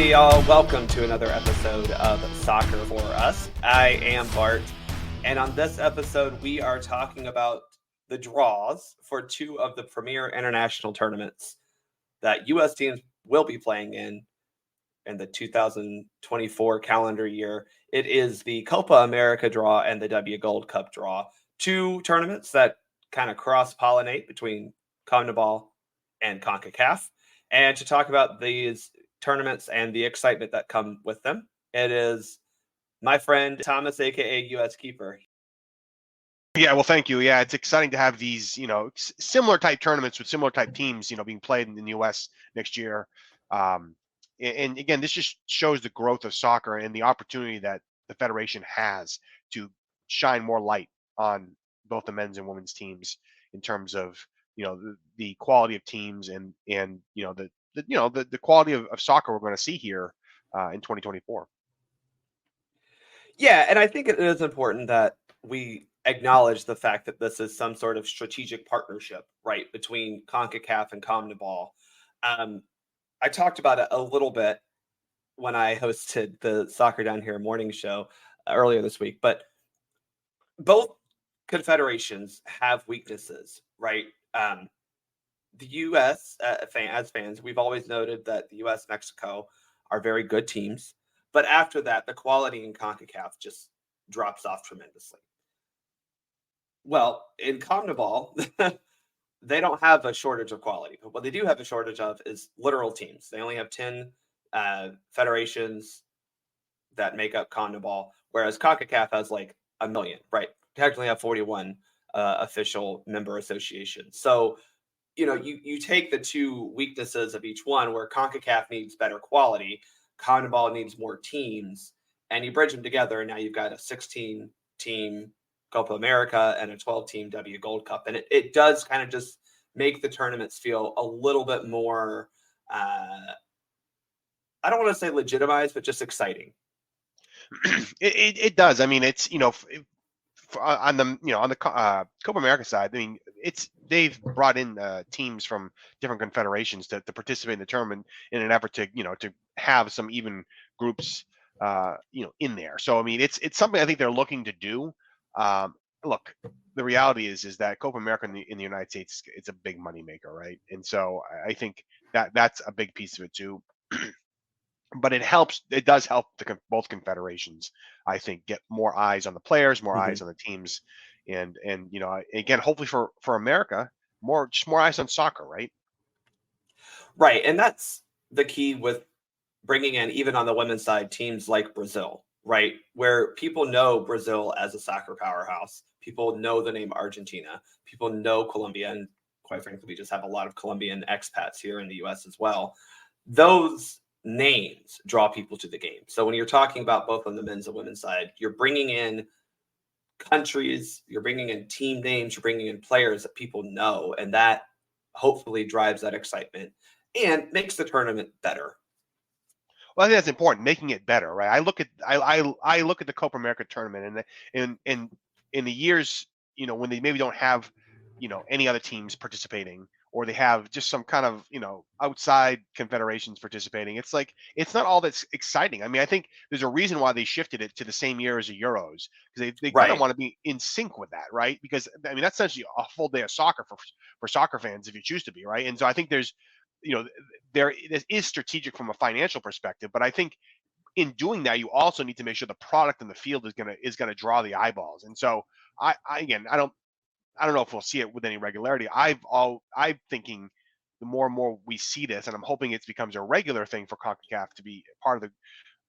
Hey y'all, welcome to another episode of Soccer for Us. I am Bart, and on this episode we are talking about the draws for two of the premier international tournaments that US teams will be playing in the 2024 calendar year. It is the Copa America draw and the W Gold Cup draw, two tournaments that kind of cross-pollinate between CONMEBOL and CONCACAF. And to talk about these tournaments and the excitement that come with them, it is my friend Thomas, aka US Keeper. Yeah, well, thank you. Yeah, it's exciting to have these, similar type tournaments with similar type teams, being played in the U.S. next year. And again, this just shows the growth of soccer and the opportunity that the federation has to shine more light on both the men's and women's teams in terms of, the quality of teams and the quality of soccer we're going to see here in 2024. Yeah, and I think it is important that we acknowledge the fact that this is some sort of strategic partnership, right, between CONCACAF and CONMEBOL. I talked about it a little bit when I hosted the Soccer Down Here morning show earlier this week, but both confederations have weaknesses, right? The U.S. As fans, we've always noted that the U.S. Mexico are very good teams, but after that, the quality in CONCACAF just drops off tremendously. Well, in CONMEBOL, they don't have a shortage of quality, but what they do have a shortage of is literal teams. They only have 10 federations that make up CONMEBOL, whereas CONCACAF has like a million, right? Technically have 41 official member associations. So, you take the two weaknesses of each one, where CONCACAF needs better quality, CONMEBOL needs more teams, and you bridge them together, and now you've got a 16-team Copa America and a 12-team W Gold Cup. And it does kind of just make the tournaments feel a little bit more, I don't want to say legitimized, but just exciting. It does. I mean, it's, on the Copa America side, I mean, they've brought in teams from different confederations to participate in the tournament in an effort to to have some even groups in there. So I mean, it's something I think they're looking to do. Look, the reality is that Copa America in the United States, it's a big money maker, right? And so I think that's a big piece of it too. But it does help both confederations, I think, get more eyes on the players, more eyes on the teams, and again, hopefully for America, more eyes on soccer, right? Right, and that's the key with bringing in, even on the women's side, teams like Brazil, right, where people know Brazil as a soccer powerhouse. People know the name Argentina. People know Colombia, and quite frankly, we just have a lot of Colombian expats here in the U.S. as well. Those names draw people to the game. So when you're talking about both on the men's and women's side, you're bringing in countries, you're bringing in team names, you're bringing in players that people know, and that hopefully drives that excitement and makes the tournament better. Well, I think that's important, making it better, right? I look at the Copa America tournament, and in the years, when they maybe don't have, any other teams participating, or they have just some kind of, outside confederations participating. It's like, it's not all that's exciting. I mean, I think there's a reason why they shifted it to the same year as the Euros, because they kind of want to be in sync with that, right? Because I mean, that's essentially a full day of soccer for soccer fans if you choose to be, right? And so I think there is strategic from a financial perspective, but I think in doing that, you also need to make sure the product in the field is gonna draw the eyeballs. And so again, I don't know if we'll see it with any regularity. I'm thinking the more and more we see this, and I'm hoping it becomes a regular thing for CONCACAF to be part of the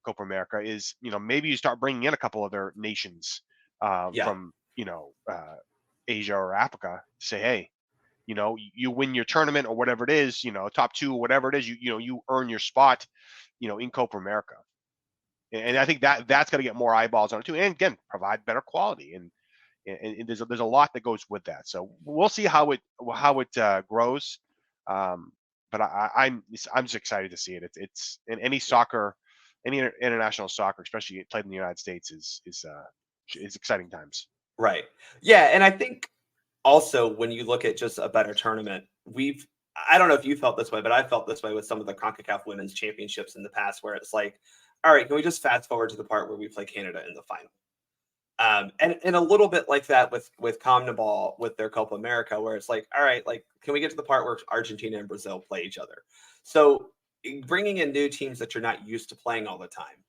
Copa America, is maybe you start bringing in a couple other nations from Asia or Africa to say, hey, you win your tournament or whatever it is, top two, whatever it is, you earn your spot, in Copa America. And I think that's going to get more eyeballs on it too, and again, provide better quality. And there's a lot that goes with that. So we'll see how it grows. But I'm just excited to see it. It's in any soccer, any international soccer, especially played in the United States, is exciting times. Right. Yeah, and I think also when you look at just a better tournament, we've I don't know if you felt this way, but I felt this way with some of the CONCACAF Women's Championships in the past, where it's like, all right, can we just fast forward to the part where we play Canada in the final? And a little bit like that with CONMEBOL with their Copa America, where it's like, all right, like, can we get to the part where Argentina and Brazil play each other? So bringing in new teams that you're not used to playing all the time,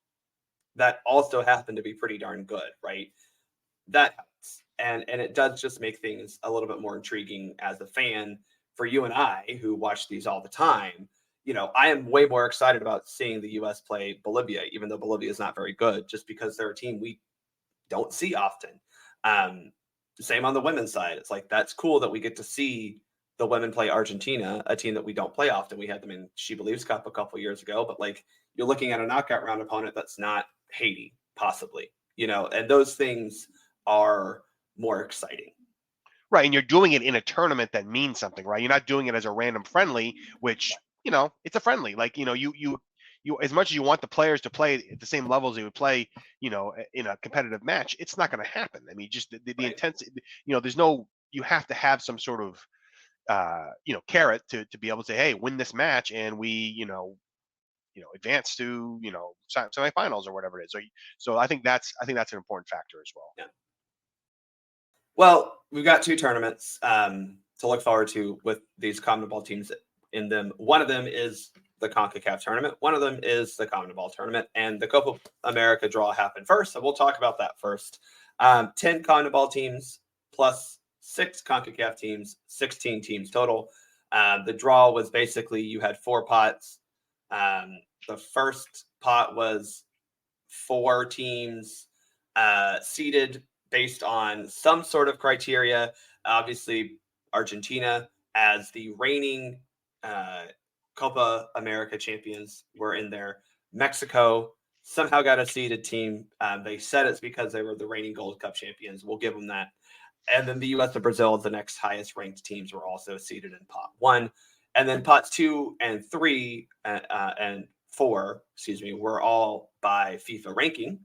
that also happen to be pretty darn good, right? That helps, and it does just make things a little bit more intriguing as a fan for you and I who watch these all the time. I am way more excited about seeing the U.S. play Bolivia, even though Bolivia is not very good, just because they're a team we don't see often. Um, Same on the women's side. It's like that's cool that we get to see the women play Argentina, a team that we don't play often. We had them in She Believes Cup a couple years ago, but like you're looking at a knockout round opponent that's not Haiti, possibly, and those things are more exciting. Right, and you're doing it in a tournament that means something, right? You're not doing it as a random friendly, which it's a friendly. Like you as much as you want the players to play at the same levels they would play, in a competitive match, it's not going to happen. I mean, just the Right. intensity. There's no. You have to have some sort of carrot to be able to say, hey, win this match, and we advance to semifinals or whatever it is. So I think that's an important factor as well. Yeah. Well, we've got two tournaments to look forward to with these CONMEBOL teams in them. One of them is the CONCACAF tournament. One of them is the CONMEBOL tournament. And the Copa America draw happened first. So we'll talk about that first. 10 CONMEBOL teams plus 6 CONCACAF teams, 16 teams total. The draw was basically you had 4 pots. The first pot was 4 teams seeded based on some sort of criteria. Obviously, Argentina, as the reigning Copa America champions, were in there. Mexico somehow got a seeded team. They said it's because they were the reigning Gold Cup champions. We'll give them that. And then the U.S. and Brazil, the next highest ranked teams, were also seeded in pot 1. And then pots 2 and 3 and 4, were all by FIFA ranking.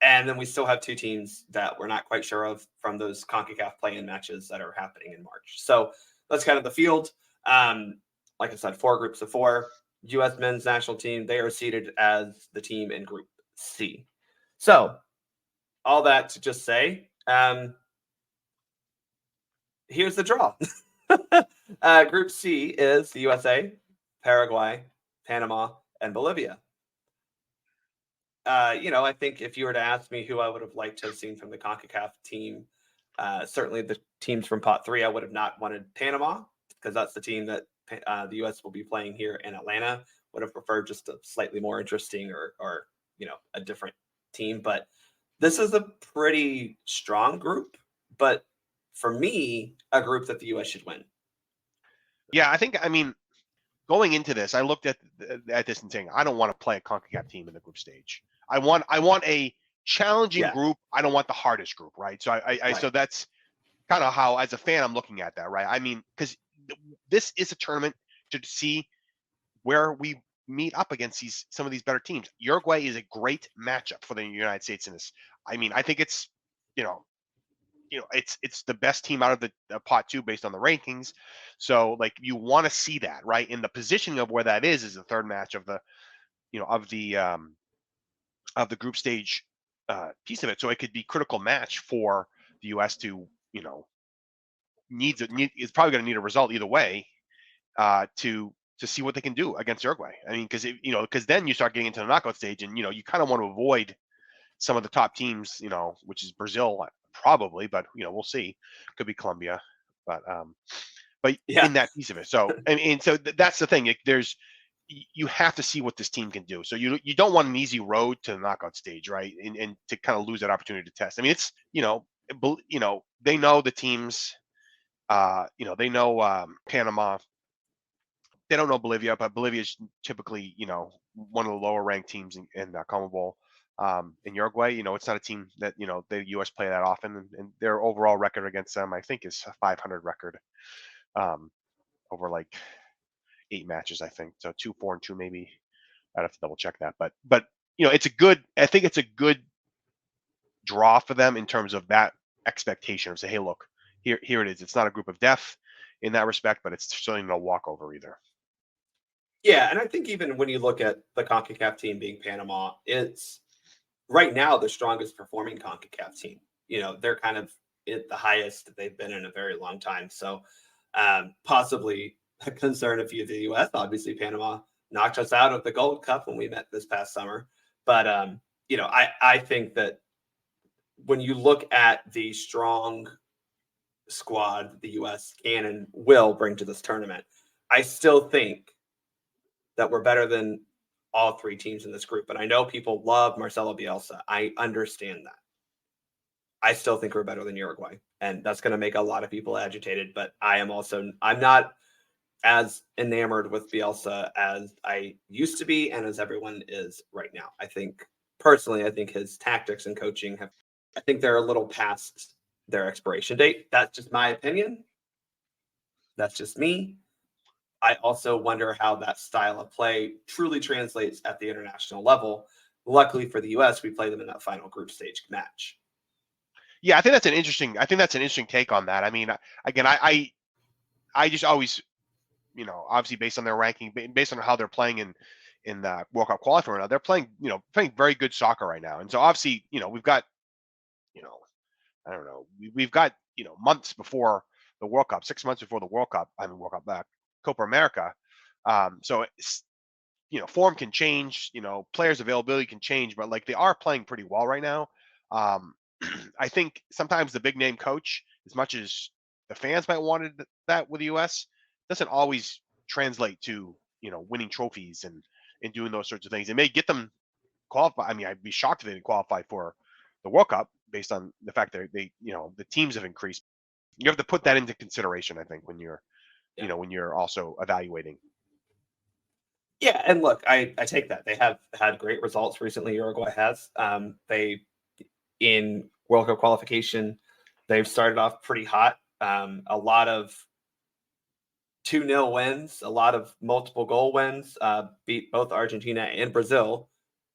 And then we still have 2 teams that we're not quite sure of from those CONCACAF play-in matches that are happening in March. So that's kind of the field. Like I said, 4 groups of 4. U.S. men's national team, they are seeded as the team in Group C. So all that to just say, here's the draw. Group C is the USA, Paraguay, Panama, and Bolivia. I think if you were to ask me who I would have liked to have seen from the CONCACAF team, certainly the teams from Pot 3, I would have not wanted Panama because that's the team that the U.S. will be playing here in Atlanta. Would have preferred just a slightly more interesting or a different team. But this is a pretty strong group. But for me, a group that the U.S. should win. Yeah, I mean, going into this, I looked at this and saying, I don't want to play a CONCACAF team in the group stage. I want a challenging group. I don't want the hardest group, right? So so that's kind of how, as a fan, I'm looking at that, right? I mean, because this is a tournament to see where we meet up against some of these better teams. Uruguay is a great matchup for the United States in this. I mean, I think it's it's the best team out of the pot 2 based on the rankings. So like you want to see that, right? In the positioning of where that is the third match of the of the group stage piece of it. So it could be critical match for the U.S. to is probably going to need a result either way to see what they can do against Uruguay. I mean, because then you start getting into the knockout stage, and you kind of want to avoid some of the top teams, which is Brazil probably, but we'll see. Could be Colombia, but Yeah. in that piece of it. So and so that's the thing. You have to see what this team can do. So you don't want an easy road to the knockout stage, right? And to kind of lose that opportunity to test. I mean, it's they know the teams. They know Panama. They don't know Bolivia, but Bolivia is typically one of the lower ranked teams in CONMEBOL. In Uruguay, it's not a team that the U.S. play that often, and their overall record against them, I think, is a 500 record over like 8 matches, I think. So 2-4-2 maybe. I'd have to double check that, but it's a good. I think it's a good draw for them in terms of that expectation of say, hey, look, here it is. It's not a group of death. in that respect, but it's certainly no walkover either. Yeah, and I think even when you look at the CONCACAF team being Panama, it's right now the strongest performing CONCACAF team. They're kind of at the highest that they've been in a very long time. So possibly a concern if you're the U.S. Obviously, Panama knocked us out of the Gold Cup when we met this past summer. But I think that when you look at the strong squad the U.S. can and will bring to this tournament, I still think that we're better than all three teams in this group. But I know people love Marcelo Bielsa. I understand that. I still think we're better than Uruguay, and that's going to make a lot of people agitated. But I'm not as enamored with Bielsa as I used to be, and as everyone is right now. I think his tactics and coaching I think they're a little past their expiration date. That's just my opinion. That's just me. I also wonder how that style of play truly translates at the international level. Luckily for the U.S., we play them in that final group stage match. Yeah, I think that's an interesting take on that. I mean, again, I just always, obviously based on their ranking, based on how they're playing in the World Cup qualifier right now, they're playing very good soccer right now. And so obviously, we've got, I don't know, we've got, months before the World Cup, 6 months before the World Cup, World Cup back, Copa America. So it's, form can change, players' availability can change, but like they are playing pretty well right now. I think sometimes the big name coach, as much as the fans might wanted that with the U.S., doesn't always translate to winning trophies and doing those sorts of things. It may get them qualified. I mean, I'd be shocked if they didn't qualify for the World Cup based on the fact that they the teams have increased. You have to put that into consideration, I think, when you're when you're also evaluating. Yeah, and look, I take that. They have had great results recently. Uruguay has. They in World Cup qualification, they've started off pretty hot. A lot of 2-0 wins, a lot of multiple goal wins, beat both Argentina and Brazil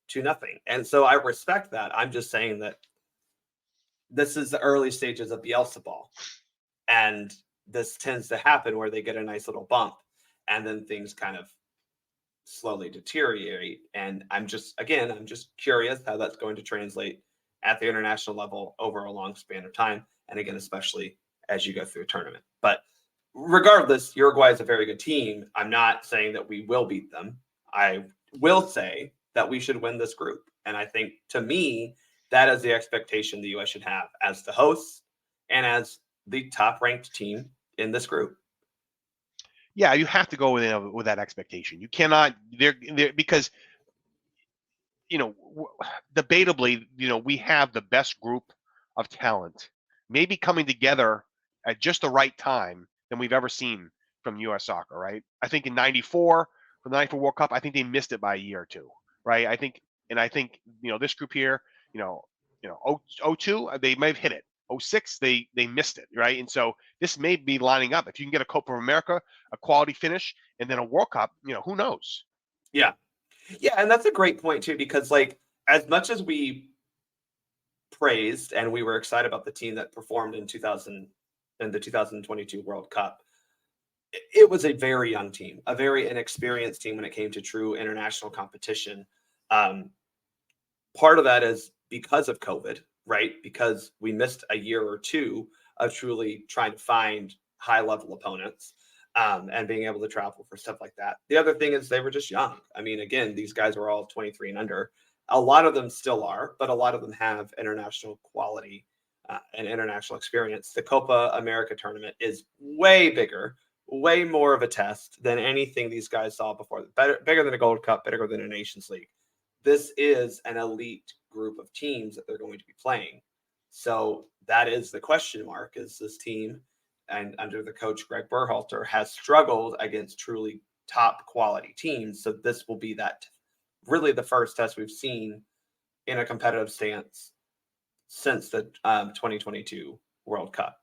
2-0. And so I respect that. I'm just saying that this is the early stages of Bielsa ball. And this tends to happen where they get a nice little bump and then things kind of slowly deteriorate. And I'm just curious how that's going to translate at the international level over a long span of time. And again, especially as you go through a tournament. But regardless, Uruguay is a very good team. I'm not saying that we will beat them. I will say that we should win this group. And I think, to me, that is the expectation the U.S. should have as the hosts and as the top-ranked team in this group. Yeah, you have to go with that expectation. You cannot because debatably, we have the best group of talent, maybe coming together at just the right time than we've ever seen from U.S. soccer, right? I think in '94, from the '94 World Cup, I think they missed it by a year or two, right? I think this group here, 02, they may have hit it. 06, they missed it, right? And so this may be lining up. If you can get a Copa America, a quality finish, and then a World Cup, who knows? Yeah. Yeah, and that's a great point too, because as much as we praised and we were excited about the team that performed in the 2022 World Cup, it was a very young team, a very inexperienced team when it came to true international competition. Part of that is because of COVID, right? Because we missed a year or two of truly trying to find high-level opponents. And being able to travel for stuff like that. The other thing is they were just young. I mean, again, these guys were all 23 and under. A lot of them still are, but a lot of them have international quality and international experience. The Copa America tournament is way bigger, way more of a test than anything these guys saw before. Bigger than a Gold Cup, bigger than a Nations League. This is an elite group of teams that they're going to be playing. So that is the question mark, is this team, and under the coach Greg Berhalter, has struggled against truly top quality teams. So this will be really the first test we've seen in a competitive stance since the 2022 World Cup.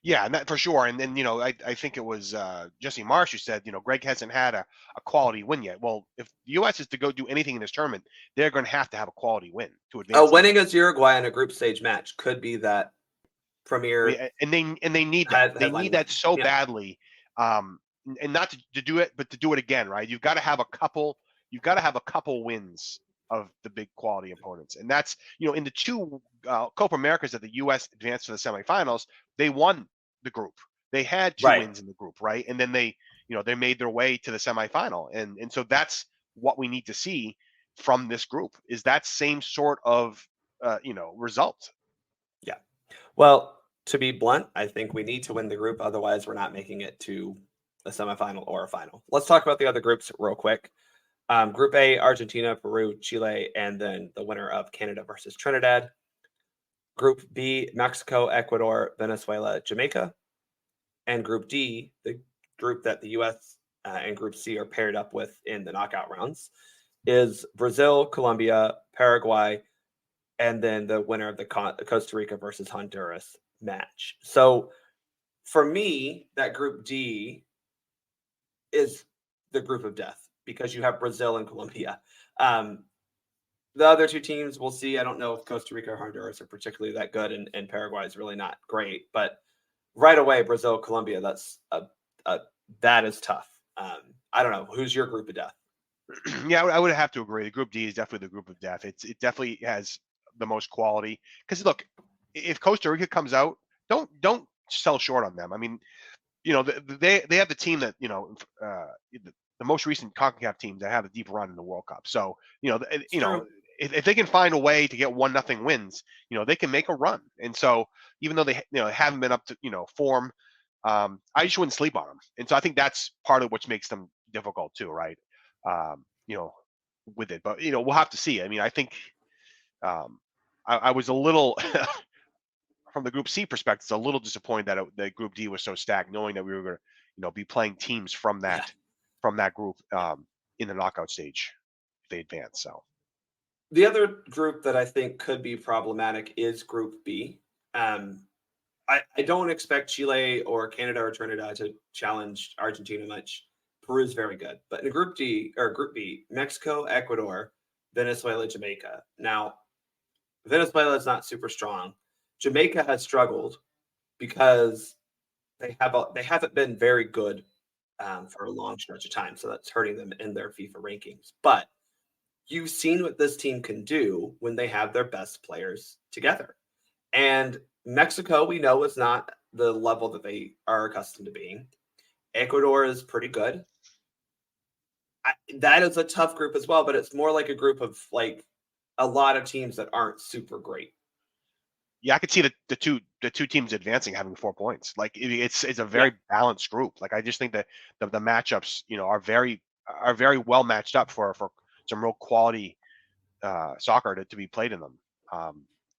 Yeah, and that for sure. And then, I think it was Jesse Marsh who said, Greg hasn't had a quality win yet. Well, if the U.S. is to go do anything in this tournament, they're going to have a quality win to advance. Winning as Uruguay in a group stage match could be that premier mean, and they need that. They headline need that win. so Yeah, badly. And not to do it, but to do it again, right? You've got to have a couple. You've got to have a couple wins of the big quality opponents, and that's in the two Copa Americas that the U.S. advanced to the semifinals, they won the group. They had two right. wins in the group, right? And then they made their way to the semifinal, and so that's what we need to see from this group is that same sort of result. Yeah. Well, to be blunt, I think we need to win the group. Otherwise, we're not making it to a semifinal or a final. Let's talk about the other groups real quick. Group A, Argentina, Peru, Chile, and then the winner of Canada versus Trinidad. Group B, Mexico, Ecuador, Venezuela, Jamaica. And Group D, the group that the US and Group C are paired up with in the knockout rounds, is Brazil, Colombia, Paraguay, and then the winner of the Costa Rica versus Honduras match. So for me, that Group D is the group of death because you have Brazil and Colombia. Um, the other two teams, we'll see. I don't know if Costa Rica or Honduras are particularly that good, and Paraguay is really not great. But right away, Brazil, Colombia, that is tough. I don't know. Who's your group of death? Yeah, I would have to agree. Group D is definitely the group of death. It definitely has the most quality. Because look, if Costa Rica comes out, don't sell short on them. I mean, they have the team that the most recent CONCACAF teams that have a deep run in the World Cup. So It's true. if they can find a way to get 1-0 wins, they can make a run. And so even though they haven't been up to form, I just wouldn't sleep on them. And so I think that's part of what makes them difficult too, right? Um, you know, with it, but we'll have to see. I mean, I think I was a little from the Group C perspective, a little disappointed that Group D was so stacked, knowing that we were going to be playing teams from Yeah. that group in the knockout stage if they advance. So The other group that I think could be problematic is Group B. I don't expect Chile or Canada or Trinidad to challenge Argentina much. Peru is very good, but in Group D or Group B, Mexico, Ecuador, Venezuela, Jamaica. Now, Venezuela is not super strong. Jamaica has struggled because they haven't been very good for a long stretch of time, so that's hurting them in their FIFA rankings. But you've seen what this team can do when they have their best players together. And Mexico, we know, is not the level that they are accustomed to being. Ecuador is pretty good. That is a tough group as well, but it's more like a group of like a lot of teams that aren't super great. yeah, I could see the two teams advancing having 4 points. Like it's a Yeah. very balanced group. Like I just think that the matchups are very well matched up for some real quality soccer to be played in them.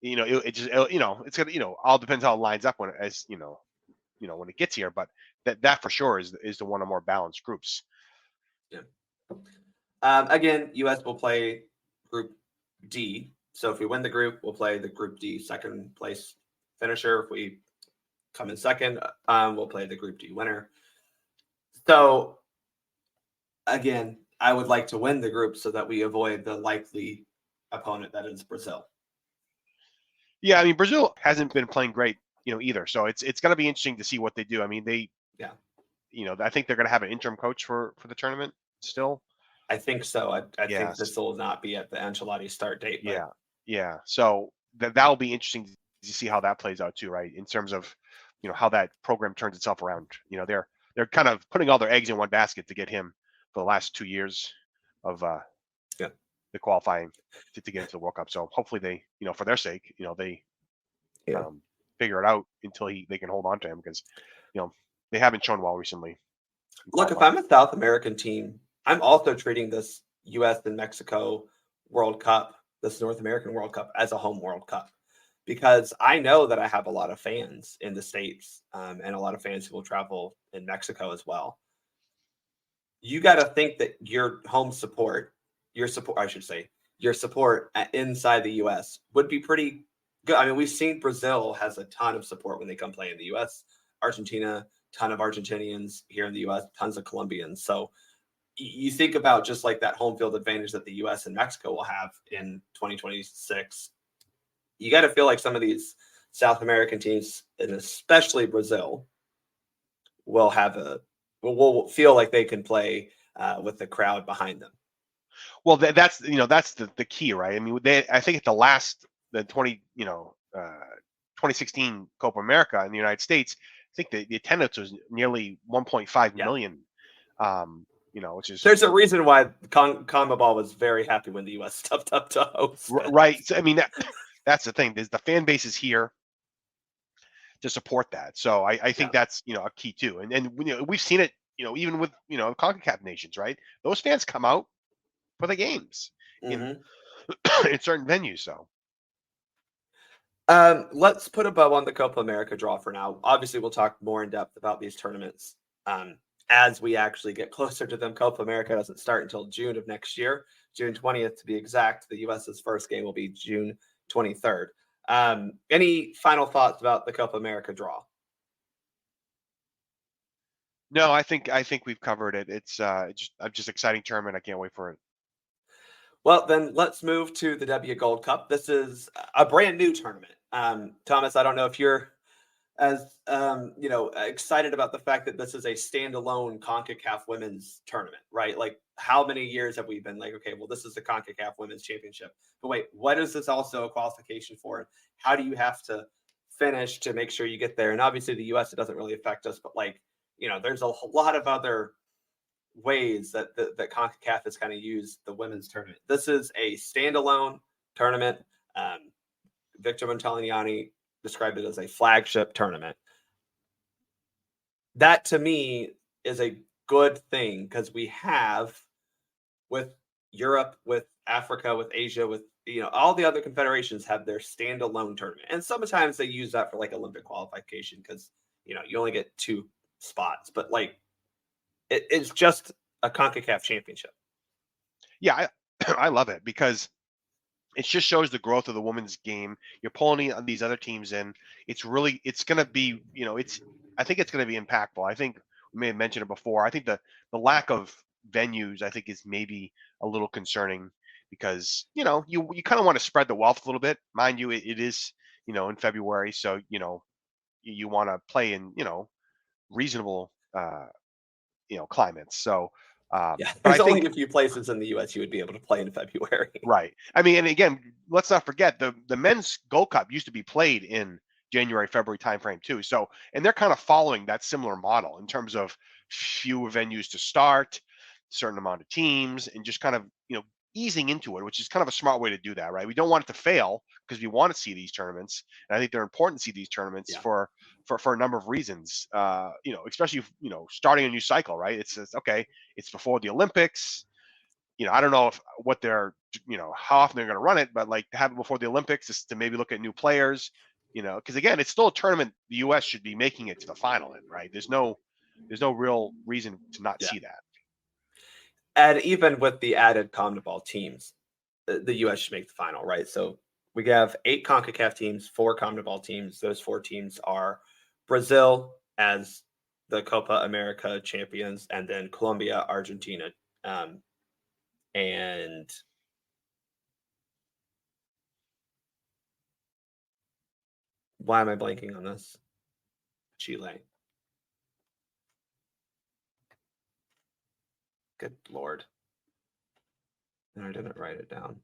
It's gonna all depends how it lines up when when it gets here. But that for sure is the one of more balanced groups. Yeah. Again, US will play Group D. So if we win the group, we'll play the Group D second place finisher. If we come in second, we'll play the Group D winner. So again, I would like to win the group so that we avoid the likely opponent that is Brazil. Yeah, I mean Brazil hasn't been playing great, either. So it's going to be interesting to see what they do. I mean Yeah, I think they're going to have an interim coach for the tournament still. I think so. I think Yes. this will not be at the Ancelotti start date, but Yeah. So that'll be interesting to see how that plays out too, right? In terms of how that program turns itself around. They're kind of putting all their eggs in one basket to get him for the last 2 years of yeah, the qualifying to get into the World Cup. So hopefully they, for their sake, they yeah. figure it out until they can hold on to him because they haven't shown well recently in Look, if qualifying. I'm a South American team, I'm also treating this US and Mexico World Cup, this North American World Cup, as a home World Cup because I know that I have a lot of fans in the States and a lot of fans who will travel in Mexico as well. You got to think that I should say, your support inside the US would be pretty good. I mean, we've seen Brazil has a ton of support when they come play in the US, Argentina, ton of Argentinians here in the US, tons of Colombians. So you think about just like that home field advantage that the US and Mexico will have in 2026. You got to feel like some of these South American teams, and especially Brazil, will feel like they can play with the crowd behind them. Well, that's that's the key, right? I mean, I think at the 2016 Copa America in the United States, I think the attendance was nearly 1.5 Yeah. million. Which is There's a reason why CONMEBOL was very happy when the U.S. stepped up to host. right. So, I mean, that's the thing. There's the fan base is here to support that. So I think that's a key too. And we've seen it, even with CONCACAF nations, right? Those fans come out for the games in in certain venues. So let's put a bow on the Copa America draw for now. Obviously, we'll talk more in depth about these tournaments as we actually get closer to them. Copa America doesn't start until June of next year, June 20th to be exact. The U.S.'s first game will be June 23rd. Any final thoughts about the Copa America draw? no, I think we've covered it. It's just exciting tournament. I can't wait for it. Well, then let's move to the W Gold Cup. This is a brand new tournament. Thomas, I don't know if you're as excited about the fact that this is a standalone CONCACAF women's tournament, right? Like, how many years have we been like, okay, well, this is the CONCACAF Women's Championship, but wait, what is this also a qualification for? How do you have to finish to make sure you get there? And obviously, the U.S. it doesn't really affect us, but there's a lot of other ways that CONCACAF has kind of used the women's tournament. This is a standalone tournament. Victor Montagliani described it as a flagship tournament. That to me is a good thing because we have with Europe, with Africa, with Asia, with all the other confederations have their standalone tournament, and sometimes they use that for like Olympic qualification because you only get 2 spots, but it's just a CONCACAF championship. Yeah, I love it because it just shows the growth of the women's game. You're pulling these other teams in. It's going to be, I think it's going to be impactful. I think we may have mentioned it before. I think the lack of venues, I think, is maybe a little concerning because, you kind of want to spread the wealth a little bit. Mind you, it is, in February. So, you want to play in, reasonable, climates. So, Yeah, but I there's think only a few places in the U.S. you would be able to play in February. right. I mean, and again, let's not forget the men's Gold Cup used to be played in January, February timeframe too. So, and they're kind of following that similar model in terms of fewer venues to start, certain amount of teams, and just kind of easing into it, which is kind of a smart way to do that, right? We don't want it to fail because we want to see these tournaments, and I think they're important to see these tournaments for a number of reasons. Especially starting a new cycle, right? It's okay. It's before the Olympics. I don't know what they're, how often they're going to run it, but like to have it before the Olympics is to maybe look at new players, because again, it's still a tournament. The U.S. should be making it to the final in, right? There's no real reason to not see that. And even with the added CONMEBOL teams, the U.S. should make the final, right? So we have 8 CONCACAF teams, 4 CONMEBOL teams. Those 4 teams are Brazil as the Copa America champions, and then Colombia, Argentina, and why am I blanking on this? Chile. Good Lord. And I didn't write it down.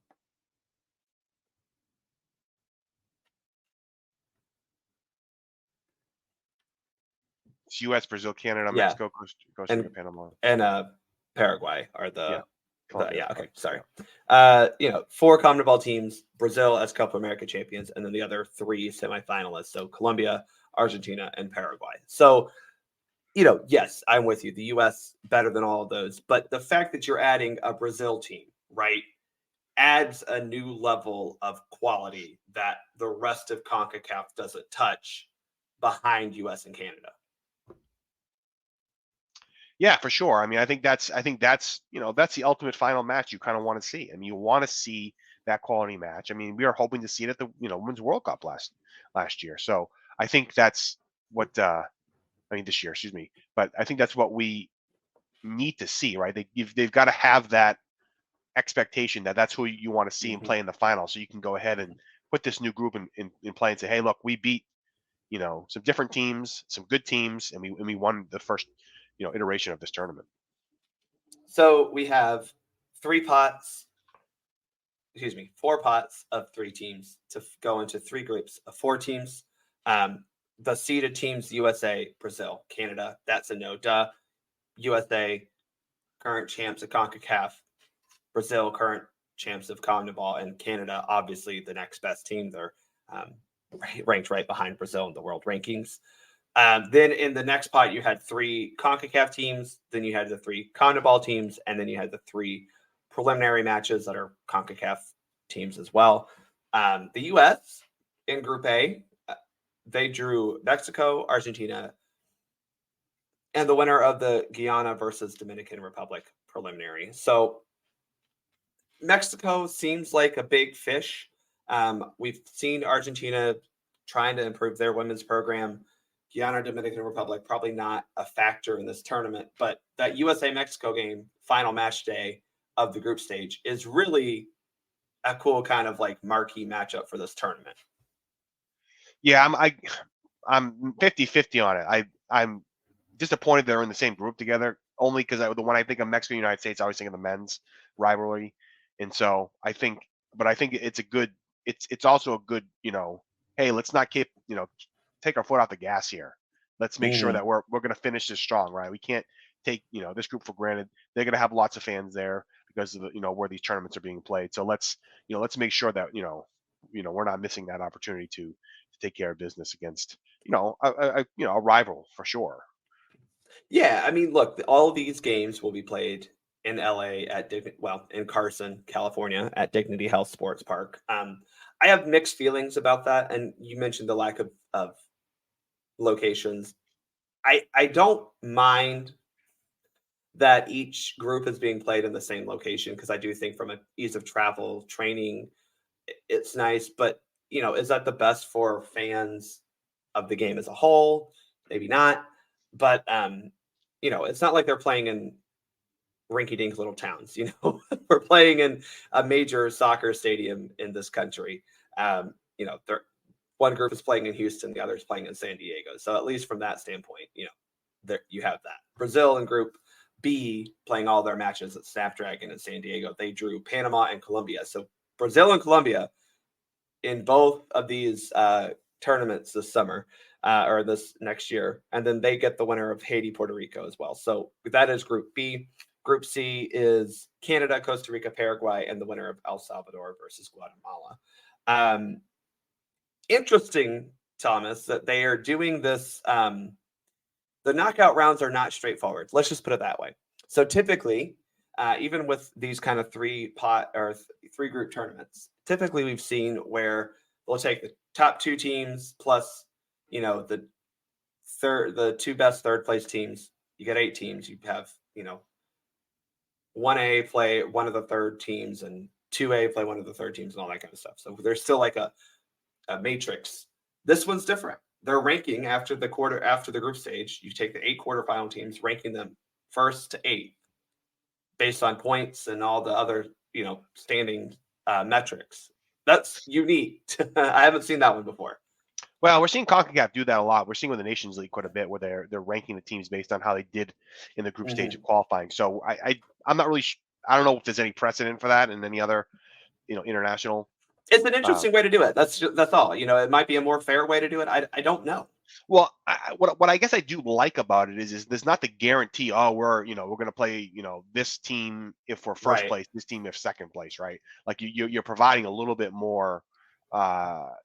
It's U.S., Brazil, Canada, Mexico, Costa Rica, Panama, and Paraguay are the okay. Sorry. 4 CONMEBOL teams, Brazil as Copa America champions, and then the other 3 semifinalists. So Colombia, Argentina, and Paraguay. So, yes, I'm with you. The U.S. better than all of those, but the fact that you're adding a Brazil team, right, adds a new level of quality that the rest of CONCACAF doesn't touch behind U.S. and Canada. Yeah, for sure. I mean, I think that's that's the ultimate final match you kind of want to see. I mean, you want to see that quality match. I mean, we are hoping to see it at the Women's World Cup last year. So I think that's what this year, excuse me. But I think that's what we need to see, right? They've got to have that expectation that that's who you want to see and play in the final, so you can go ahead and put this new group in play and say, hey, look, we beat some different teams, some good teams, and we won the first iteration of this tournament. So we have 4 pots of 3 teams to go into 3 groups of 4 teams. The seeded teams: USA, Brazil, Canada. That's a no. Duh. USA, current champs of CONCACAF. Brazil, current champs of CONMEBOL, and Canada, obviously the next best team. They're ranked right behind Brazil in the world rankings. Then in the next pot, you had 3 CONCACAF teams, then you had the 3 CONMEBOL teams, and then you had the 3 preliminary matches that are CONCACAF teams as well. The U.S. in Group A, they drew Mexico, Argentina, and the winner of the Guyana versus Dominican Republic preliminary. So Mexico seems like a big fish. We've seen Argentina trying to improve their women's program. Guyana, Dominican Republic, probably not a factor in this tournament, but that USA-Mexico game, final match day of the group stage, is really a cool kind of like marquee matchup for this tournament. Yeah, I'm 50-50 on it. I'm disappointed they're in the same group together, only because when I think of Mexico United States, I always think of the men's rivalry, and so I think it's also a good hey, let's not take our foot off the gas here. Let's make sure that we're going to finish this strong, right? We can't take this group for granted. They're going to have lots of fans there because of the where these tournaments are being played. So let's make sure that we're not missing that opportunity to take care of business against a rival for sure. Yeah, I mean, look, all of these games will be played in LA in Carson, California, at Dignity Health Sports Park. I have mixed feelings about that, and you mentioned the lack of locations. I don't mind that each group is being played in the same location, because I do think from an ease of travel, training, it's nice. But is that the best for fans of the game as a whole? Maybe not. But it's not like they're playing in rinky-dink little towns. We're playing in a major soccer stadium in this country. One group is playing in Houston, the other is playing in San Diego. So at least from that standpoint, there you have that. Brazil in Group B, playing all their matches at Snapdragon in San Diego. They drew Panama and Colombia. So Brazil and Colombia in both of these tournaments this summer or this next year. And then they get the winner of Haiti, Puerto Rico as well. So that is Group B. Group C is Canada, Costa Rica, Paraguay, and the winner of El Salvador versus Guatemala. Interesting, Thomas, that they are doing this. The knockout rounds are not straightforward. Let's just put it that way. So typically, even with these kind of 3 group tournaments, typically we've seen where they'll take the top 2 teams plus, the 2 best third place teams. You get 8 teams. You have, 1A play one of the third teams and 2A play one of the third teams and all that kind of stuff. So there's still like a matrix. This one's different. They're ranking after the group stage. You take the 8 quarterfinal teams, ranking them 1st to 8th based on points and all the other, standing metrics. That's unique. I haven't seen that one before. Well, we're seeing CONCACAF do that a lot. We're seeing with the Nations League quite a bit, where they're ranking the teams based on how they did in the group stage of qualifying. So I'm not really. I don't know if there's any precedent for that in any other, international. It's an interesting way to do it. That's all. It might be a more fair way to do it. I don't know. Well, what I guess I do like about it is there's not the guarantee. Oh, we're going to play this team if we're first place, this team if second place, right? Like you're providing a little bit more.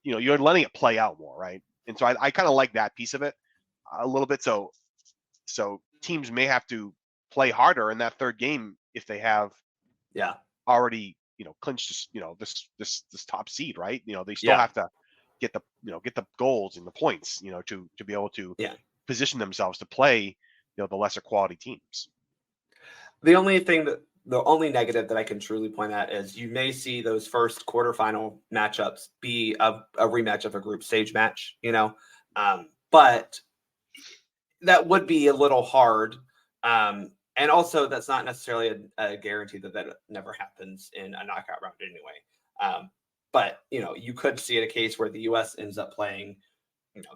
You're letting it play out more, right? And so I kind of like that piece of it a little bit. So teams may have to play harder in that third game if they have already clinched this top seed, right? They still have to get the goals and the points to be able to position themselves to play the lesser quality teams. The only negative that I can truly point at is you may see those first quarterfinal matchups be a rematch of a group stage match, but that would be a little hard. And also that's not necessarily a guarantee that never happens in a knockout round anyway. But you could see a case where the U.S. ends up playing,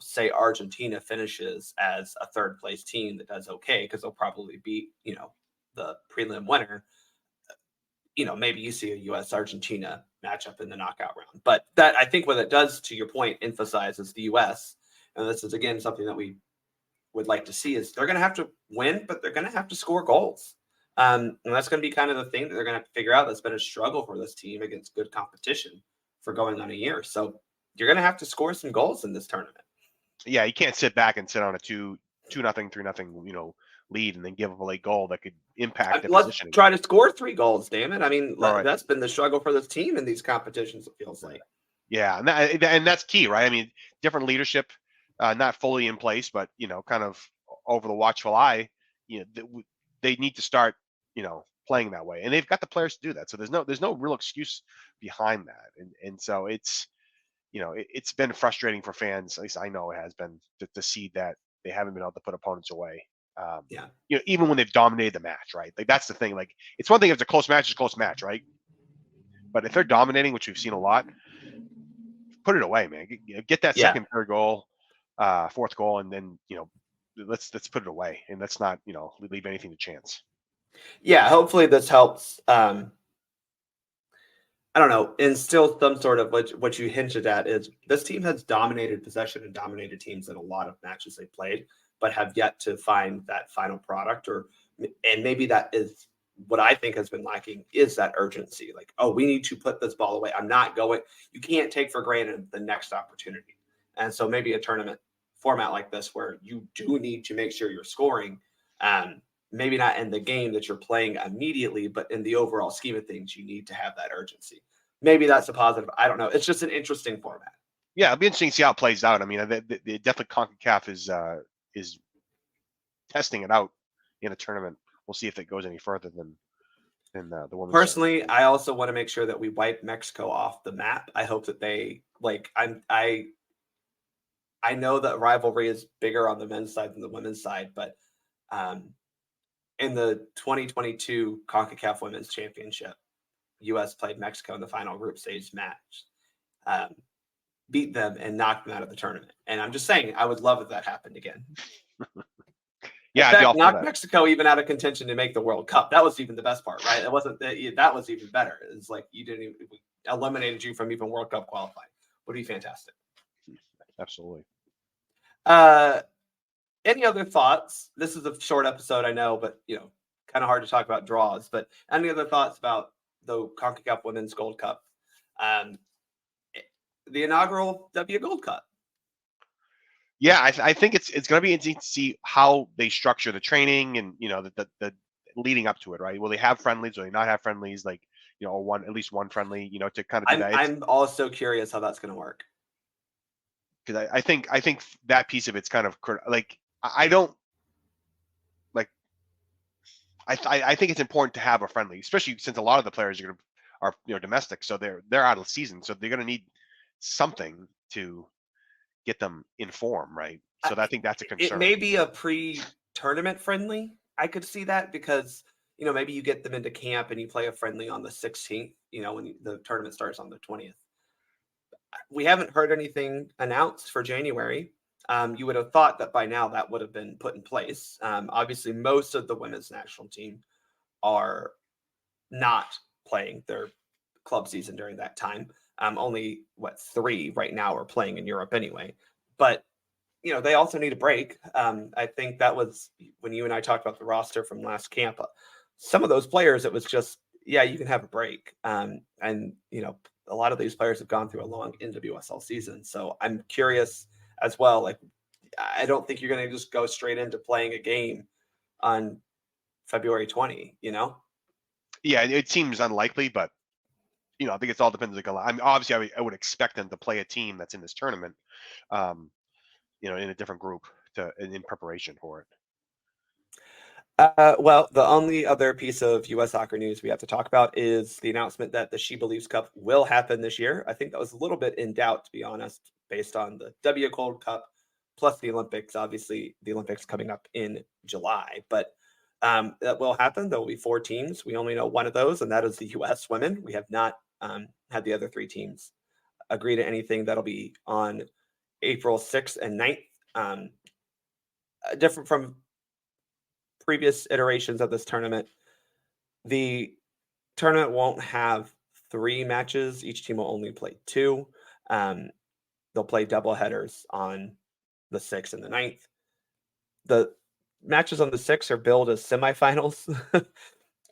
say Argentina finishes as a third place team that does okay because they'll probably beat the prelim winner. Maybe you see a U.S. Argentina matchup in the knockout round. But that, I think, what it does, to your point, emphasizes the U.S. And this is again something that we would like to see is they're going to have to win, but they're going to have to score goals. And that's going to be kind of the thing that they're going to have to figure out. That's been a struggle for this team against good competition for going on a year. So you're going to have to score some goals in this tournament. Yeah, you can't sit back and sit on a 2-0, 3-0, lead and then give up a late goal that could impact the Let's positioning. try to score 3 goals, damn it. I mean, Right. that's been the struggle for this team in these competitions, it feels like. Yeah, and that's key, right? I mean, different leadership, not fully in place, but kind of over the watchful eye. They need to start, playing that way, and they've got the players to do that. So there's no real excuse behind that, and so it's it's been frustrating for fans. At least I know it has been to see that they haven't been able to put opponents away. Yeah. Even when they've dominated the match, right? Like that's the thing. Like it's one thing if it's a close match, it's a close match, right? But if they're dominating, which we've seen a lot, put it away, man. Get that second, third goal, fourth goal, and then let's put it away and let's not leave anything to chance. Yeah, hopefully this helps. I don't know, instill some sort of what you hinted at is this team has dominated possession and dominated teams in a lot of matches they played, but have yet to find that final product. And maybe that is what I think has been lacking is that urgency. Like, oh, we need to put this ball away. I'm not going. You can't take for granted the next opportunity. And so maybe a tournament format like this where you do need to make sure you're scoring. Maybe not in the game that you're playing immediately, but in the overall scheme of things, you need to have that urgency. Maybe that's a positive. I don't know. It's just an interesting format. Yeah, it'll be interesting to see how it plays out. I mean, definitely CONCACAF is testing it out in a tournament. We'll see if it goes any further than the women's. Personally, I also want to make sure that we wipe Mexico off the map. I hope that they I know that rivalry is bigger on the men's side than the women's side, but in the 2022 CONCACAF Women's Championship, U.S. played Mexico in the final group stage match, beat them, and knocked them out of the tournament. And I'm just saying, I would love if that happened again. Yeah, in fact, knocked Mexico even out of contention to make the World Cup. That was even the best part, right? It wasn't that was even better. It's like you didn't even eliminated you from even World Cup qualifying. Would be fantastic. Absolutely. Any other thoughts? This is a short episode, I know, but kind of hard to talk about draws. But any other thoughts about the CONCACAF Women's Gold Cup, the inaugural W Gold Cup? Yeah, I think it's going to be interesting to see how they structure the training and the leading up to it, right? Will they have friendlies? Will they not have friendlies? Like at least one friendly, to kind of do that. I'm also curious how that's going to work because I think that piece of it's kind of like I don't like. I think it's important to have a friendly, especially since a lot of the players are domestic, so they're out of the season, so they're going to need something to get them in form, right? So I think that's a concern. It may be a pre-tournament friendly. I could see that because maybe you get them into camp and you play a friendly on the 16th. When the tournament starts on the 20th. We haven't heard anything announced for January. You would have thought that by now that would have been put in place. Obviously, most of the women's national team are not playing their club season during that time. Only 3 right now are playing in Europe anyway. But they also need a break. I think that was when you and I talked about the roster from last camp. Some of those players, it was just, yeah, you can have a break. And a lot of these players have gone through a long NWSL season. So I'm curious as well. Like, I don't think you're going to just go straight into playing a game on February 20, Yeah, it seems unlikely, but I think it's all depends. Like, obviously, I would expect them to play a team that's in this tournament, in a different group in preparation for it. Well, the only other piece of U.S. soccer news we have to talk about is the announcement that the She Believes Cup will happen this year. I think that was a little bit in doubt, to be honest, based on the W Gold Cup plus the Olympics. Obviously, the Olympics coming up in July, but that will happen. There will be 4 teams. We only know one of those, and that is the U.S. women. We have not had the other 3 teams agree to anything that'll be on April 6th and 9th. Different from previous iterations of this tournament, the tournament won't have 3 matches. Each team will only play 2. Um, they'll play double headers on the 6th and the 9th. The matches on the 6th are billed as semifinals.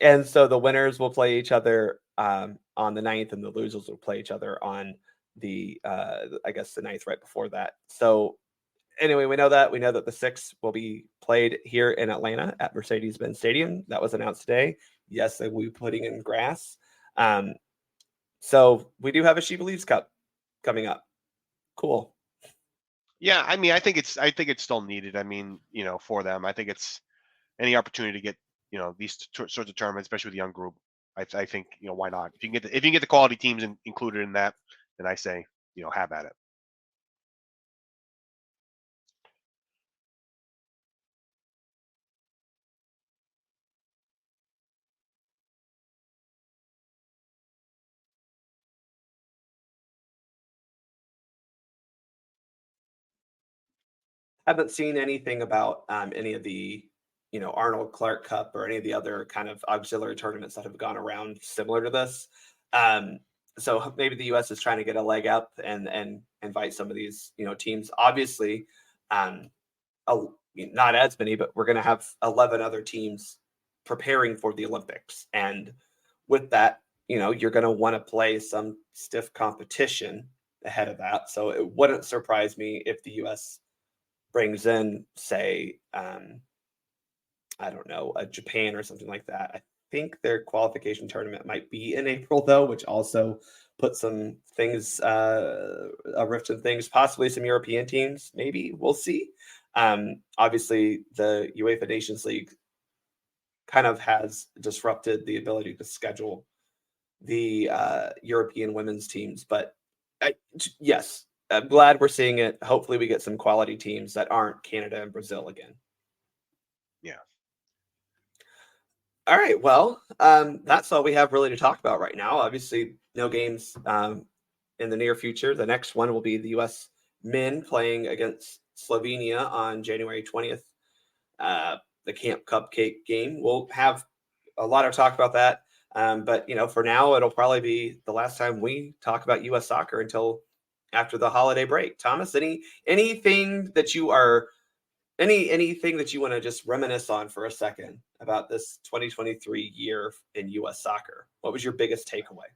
And so the winners will play each other on the 9th, and the losers will play each other on the I guess the 9th right before that. So anyway, we know that the 6th will be played here in Atlanta at Mercedes-Benz Stadium. That was announced today. Yes, they will be putting in grass. So we do have a She Believes Cup coming up. Cool. Yeah, I mean, I think it's still needed. I mean, for them, I think it's any opportunity to get these sorts of tournaments, especially with the young group. I think why not? If you can get the quality teams included in that, then I say have at it. Haven't seen anything about any of the Arnold Clark Cup or any of the other kind of auxiliary tournaments that have gone around similar to this. Um, so maybe the U.S. is trying to get a leg up and invite some of these teams. Obviously, um, not as many, but we're going to have 11 other teams preparing for the Olympics, and with that, you're going to want to play some stiff competition ahead of that. So it wouldn't surprise me if the U.S. brings in, say, I don't know, a Japan or something like that. I think their qualification tournament might be in April, though, which also puts some things, a rift in things, possibly some European teams. Maybe we'll see. Obviously, the UEFA Nations League kind of has disrupted the ability to schedule the European women's teams. But yes, I'm glad we're seeing it. Hopefully, we get some quality teams that aren't Canada and Brazil again. Yeah. All right. Well, that's all we have really to talk about right now. Obviously, no games in the near future. The next one will be the U.S. men playing against Slovenia on January 20th. The Camp Cupcake game. We'll have a lot of talk about that. But for now, it'll probably be the last time we talk about U.S. soccer until after the holiday break. Thomas, anything that you are anything that you want to just reminisce on for a second about this 2023 year in U.S. soccer? What was your biggest takeaway?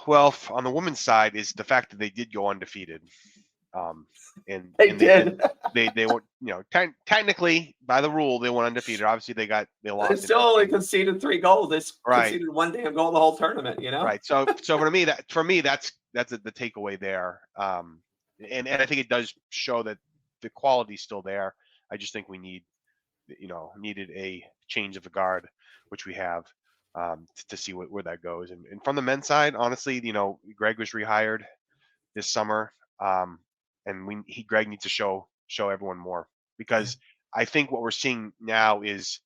Well, on the women's side is the fact that they did go undefeated. And They they did. did. They were technically by the rule they went undefeated. Obviously they They lost. still only conceded 3 goals. They Right. conceded 1 damn goal the whole tournament. Right. So for me that's the takeaway there. And I think it does show that the quality's still there. I just think we needed a change of the guard, which we have, to see where that goes. And from the men's side, honestly, Greg was rehired this summer. And Greg needs to show everyone more, because I think what we're seeing now is,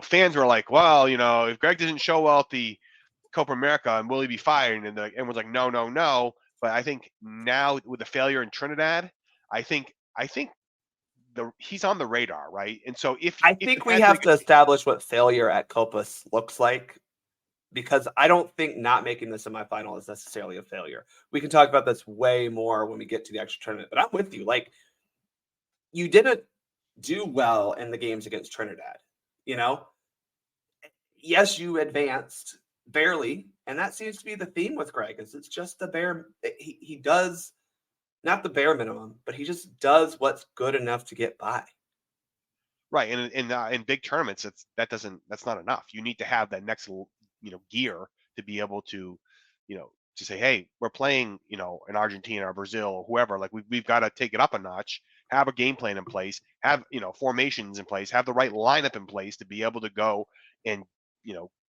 fans were like, well, if Greg doesn't show well at the Copa America, and will he be fired? And everyone's like, no, no, no. But I think now with the failure in Trinidad, I think he's on the radar, right? And so if we have to establish what failure at Copa looks like, because I don't think not making the semifinal is necessarily a failure. We can talk about this way more when we get to the actual tournament, but I'm with you. Like, you didn't do well in the games against Trinidad, Yes, you advanced barely, and that seems to be the theme with Greg. Is it's just the bare. He does not the bare minimum, but he just does what's good enough to get by. Right, and in big tournaments, that's not enough. You need to have that next gear to be able to, to say, hey, we're playing, in Argentina or Brazil or whoever. Like we've got to take it up a notch. Have a game plan in place. Have formations in place. Have the right lineup in place to be able to go and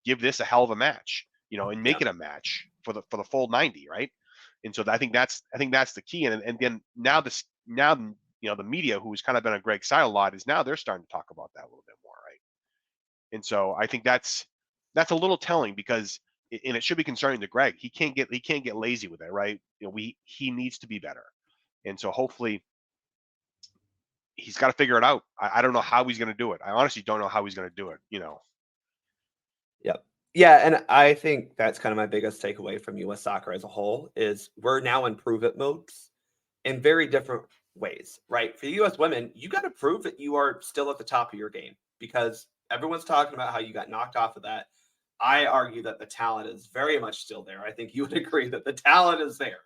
give this a hell of a match. And make it a match for the full 90, right? And so I think that's the key. And then now the media, who's kind of been on Greg's side a lot, is now they're starting to talk about that a little bit more, right? And so I think that's a little telling, because and it should be concerning to Greg. He can't get lazy with it, right? He needs to be better, and so hopefully he's got to figure it out. I don't know how he's going to do it. I honestly don't know how he's going to do it. Yep. Yeah, and I think that's kind of my biggest takeaway from US soccer as a whole is we're now in prove it modes in very different ways, right? For the US women, you got to prove that you are still at the top of your game because everyone's talking about how you got knocked off of that. I argue that the talent is very much still there. I think you would agree that the talent is there.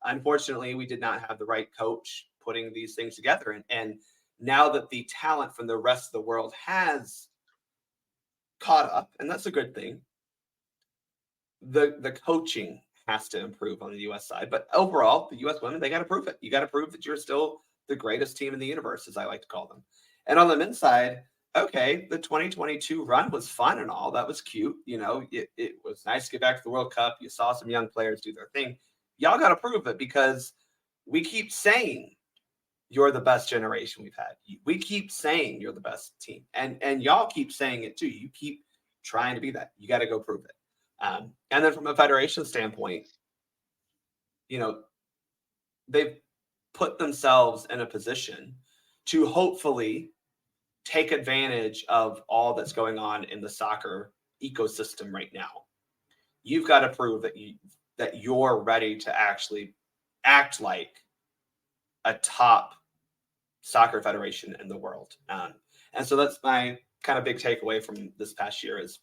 Unfortunately, we did not have the right coach putting these things together. And now that the talent from the rest of the world has caught up, and that's a good thing, the coaching has to improve on the US side. But overall, the US women, they got to prove it. You got to prove that you're still the greatest team in the universe, as I like to call them. And on the men's side, okay, the 2022 run was fun and all. That was cute. It was nice to get back to the World Cup. You saw some young players do their thing. Y'all got to prove it because we keep saying you're the best generation we've had. We keep saying you're the best team. And y'all keep saying it too. You keep trying to be that. You got to go prove it. And then from a federation standpoint, they've put themselves in a position to hopefully take advantage of all that's going on in the soccer ecosystem right now. You've got to prove that you're ready to actually act like a top soccer federation in the world. And so that's my kind of big takeaway from this past year is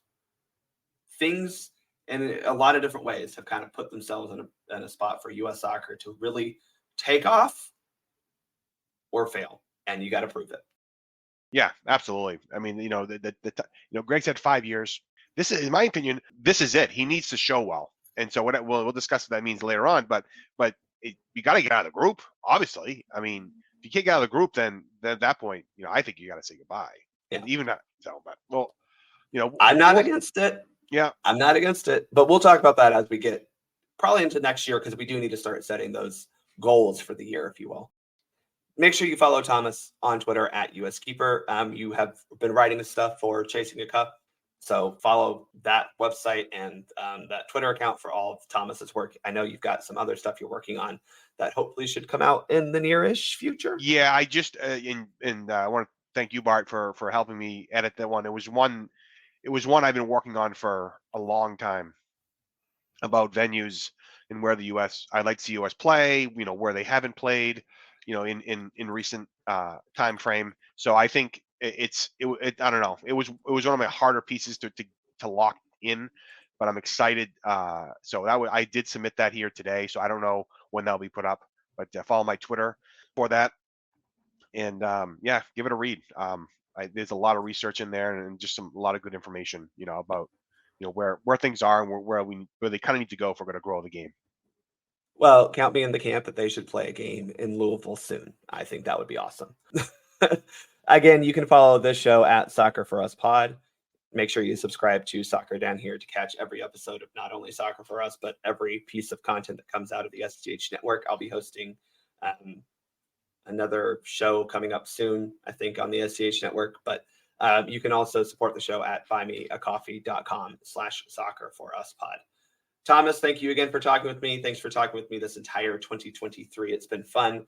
things in a lot of different ways have kind of put themselves in a spot for US soccer to really take off or fail. And you got to prove it. Yeah, absolutely. I mean, Greg said 5 years. This is, in my opinion, this is it. He needs to show well. And so we'll discuss what that means later on. But you got to get out of the group, obviously. I mean, if you can't get out of the group, then at that point, I think you got to say goodbye. Yeah. And even that, so, but I'm not against it. Yeah, I'm not against it. But we'll talk about that as we get probably into next year because we do need to start setting those goals for the year, if you will. Make sure you follow Thomas on Twitter at USKeeper. You have been writing this stuff for Chasing a Cup. So follow that website and that Twitter account for all of Thomas's work. I know you've got some other stuff you're working on that hopefully should come out in the nearish future. Yeah, I just I want to thank you, Bart, for helping me edit that one. It was one I've been working on for a long time about venues and where I'd like to see US play, where they haven't played, in recent time frame. So I think I don't know. It was one of my harder pieces to lock in, but I'm excited. So I did submit that here today. So I don't know when that'll be put up, but follow my Twitter for that. And yeah, give it a read. There's a lot of research in there and just a lot of good information, about where things are and where they kind of need to go if we're going to grow the game. Well, count me in the camp that they should play a game in Louisville soon. I think that would be awesome. Again, you can follow this show at Soccer for Us Pod. Make sure you subscribe to Soccer Down Here to catch every episode of not only Soccer for Us, but every piece of content that comes out of the SDH network. I'll be hosting another show coming up soon, I think, on the SDH network. But you can also support the show at buymeacoffee.com/Soccer for Us Pod. Thomas, thank you again for talking with me. Thanks for talking with me this entire 2023. It's been fun.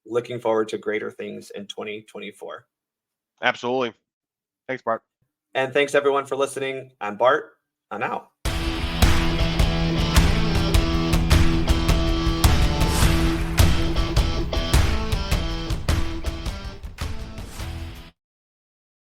Looking forward to greater things in 2024. Absolutely. Thanks, Bart. And thanks everyone for listening. I'm Bart. I'm out.